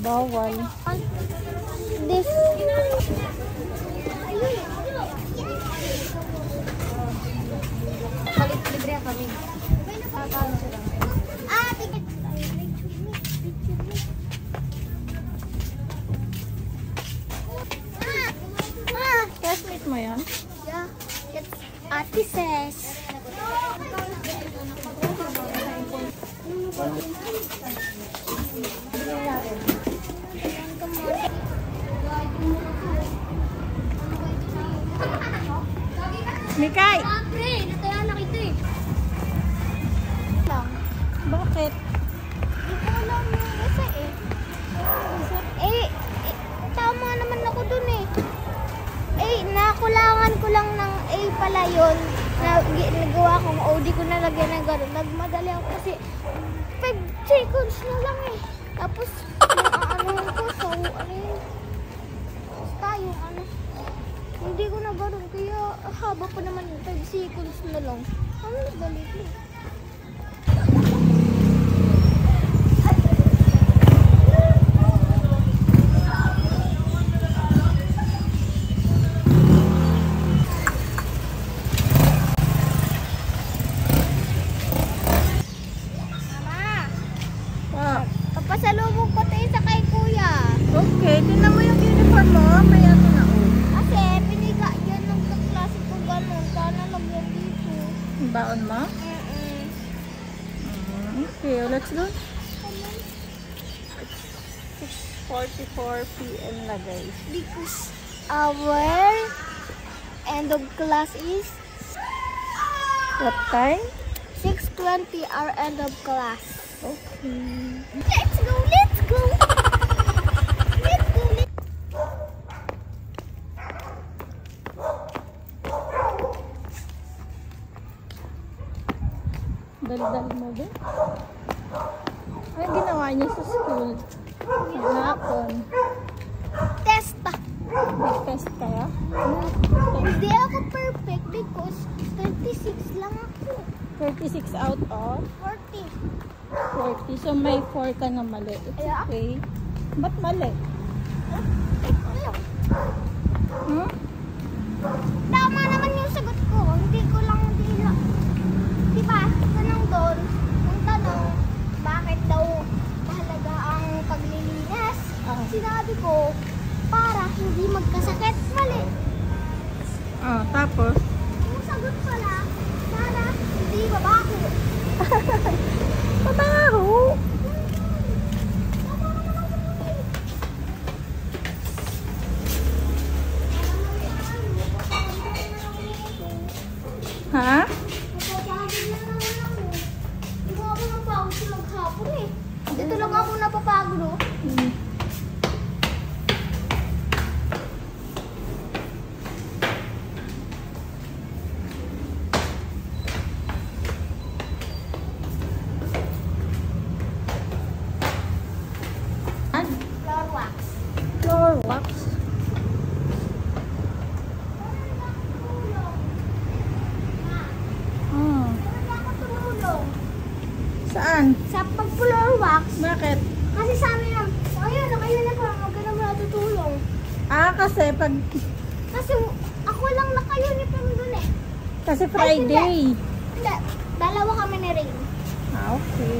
Bawal. This. Palit libre kami. Ah, ticket. Classmate mo yan? Yeah, it's Ate Ses. Mikay! Pre, nataya na kita eh. Lang. Bakit? Hindi ko alam yung isa eh. Tama naman ako dun eh. Nakulangan ko lang ng A pala yun. Nagawa kong O, di ko nalagyan ng gano'n. Nagmadali ako kasi 5 seconds na lang eh. Tapos, yung ko, so, ano yun? Basta yung ano. Hindi ko na gano'n, kaya haba pa naman yung 5 seconds na lang. Ano, dali ko. Pasalubong ko tayo sa kay kuya. Okay, tingnan mo yung uniform mo. Maya ko na. Kasi piniga yan ng kaklase ko gano'n. Sana lagyan dito. Baon mo? Okay, let's go. 6:44 p.m. na guys. Because our end of class is What time? 6:20 our end of class. Okay. Let's go, let's go. Let's go, let's Dal-dal mo ba? Ano ginawa niya sa school? Sa hapon. test pa. May test kaya? Hindi ako perfect because 36 lang ako. 36 out of 40. 40. So may 4 ka na mali. It's Yeah. okay. Ba't mali? Hmm? Tama naman yung sagot ko. Hindi ko lang diba, tanong doon, yung tanong, bakit daw mahalaga ang paglilinis? Sinabi ko, para hindi magkasakit. Mali. Tapos? Yung sagot pala, para hindi babaho. Pabaho! Ha? Napapagod na naman ako. Hindi ko ako napagod sa maghapon eh. Dito lang ako napapagod oh. Floor wax. Floor wax? Hindi ako tumulong. Saan? Sa pag-floor wax, Bakit? kasi sabi lang, ayun, kayo na pa, huwag ka na matutulong. Kasi pag... Kasi ako lang naka-uniform dun eh. Kasi Friday. Hindi, dalawa kami ni Rain. Okay.